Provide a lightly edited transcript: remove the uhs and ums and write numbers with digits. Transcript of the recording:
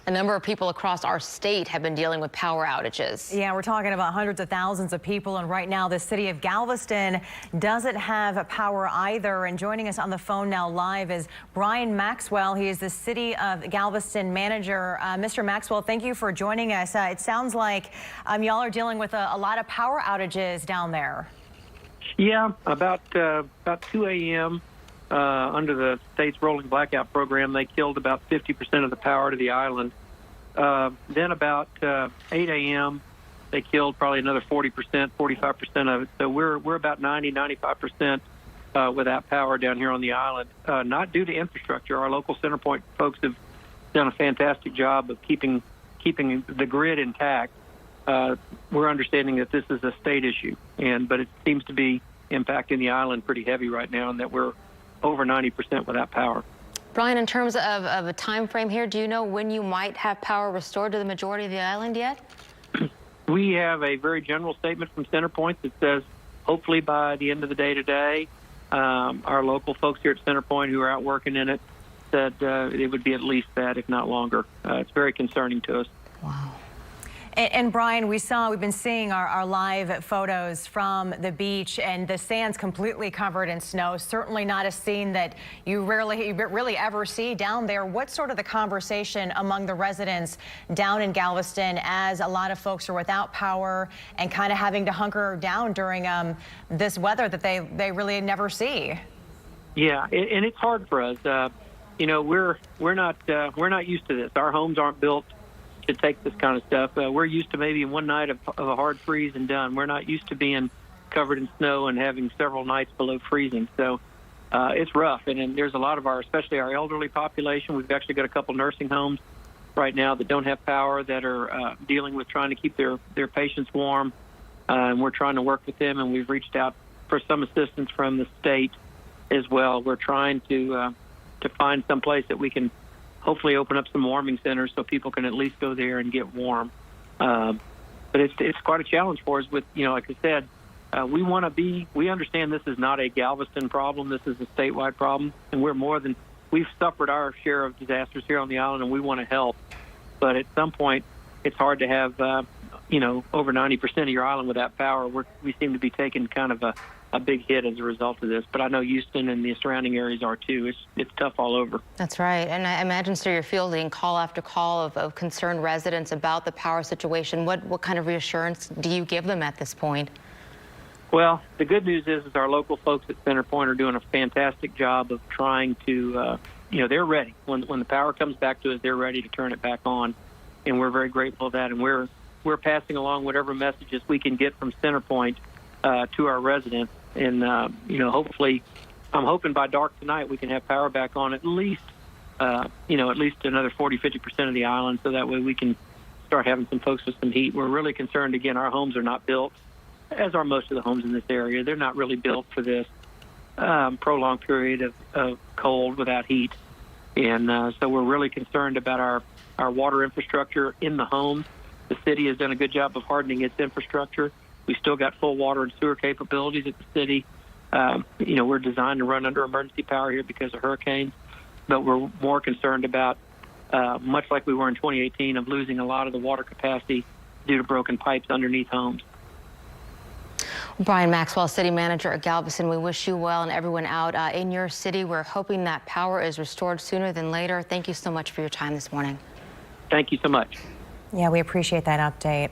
A number of people across our state have been dealing with power outages. Yeah, we're talking about hundreds of thousands of people, and right now the city of Galveston doesn't have power either. And joining us on the phone now live is Brian Maxwell. He is the city of Galveston manager. Mr. Maxwell, thank you for joining us. It sounds like y'all are dealing with a lot of power outages down there. Yeah, about 2 a.m. Under the state's rolling blackout program, they killed about 50% of the power to the island. Then about 8 a.m., they killed probably another 40%, 45% of it. So we're about 95% without power down here on the island. Not due to infrastructure. Our local CenterPoint folks have done a fantastic job of keeping the grid intact. We're understanding that this is a state issue, but it seems to be impacting the island pretty heavy right now, and that we're over 90% without power. Brian, in terms of a time frame here, do you know when you might have power restored to the majority of the island yet? We have a very general statement from CenterPoint that says hopefully by the end of the day today. Our local folks here at CenterPoint who are out working in it said it would be at least that, if not longer. It's very concerning to us. Wow. And Brian, we've been seeing our live photos from the beach, and the sand's completely covered in snow. Certainly not a scene that you really ever see down there. What's sort of the conversation among the residents down in Galveston as a lot of folks are without power and kind of having to hunker down during this weather that they really never see? Yeah, and it's hard for us. We're not used to this. Our homes aren't built to take this kind of stuff. We're used to maybe one night of a hard freeze and done. We're not used to being covered in snow and having several nights below freezing. So it's rough. And there's a lot of especially our elderly population. We've actually got a couple nursing homes right now that don't have power, that are dealing with trying to keep their patients warm. And we're trying to work with them, and we've reached out for some assistance from the state as well. We're trying to find some place that we can hopefully open up some warming centers so people can at least go there and get warm. But it's quite a challenge for us with, like I said, we understand this is not a Galveston problem. This is a statewide problem, and we've suffered our share of disasters here on the island, and we want to help. But at some point, it's hard to have, over 90% of your island without power. We seem to be taking kind of a big hit as a result of this, but I know Houston and the surrounding areas are too. It's tough all over. That's right, and I imagine, sir, you're fielding call after call of concerned residents about the power situation. What kind of reassurance do you give them at this point? Well, the good news is our local folks at CenterPoint are doing a fantastic job of trying to, they're ready. When the power comes back to us, they're ready to turn it back on, and we're very grateful for that. And we're passing along whatever messages we can get from CenterPoint to our residents. And, hopefully, I'm hoping by dark tonight we can have power back on at least another 40-50% of the island, so that way we can start having some folks with some heat. We're really concerned. Again, our homes are not built, as are most of the homes in this area. They're not really built for this prolonged period of cold without heat. And so we're really concerned about our water infrastructure in the homes. The city has done a good job of hardening its infrastructure. We still got full water and sewer capabilities at the city. We're designed to run under emergency power here because of hurricanes, but we're more concerned about, much like we were in 2018, of losing a lot of the water capacity due to broken pipes underneath homes. Brian Maxwell, city manager at Galveston, we wish you well and everyone out in your city. We're hoping that power is restored sooner than later. Thank you so much for your time this morning. Thank you so much. Yeah, we appreciate that update.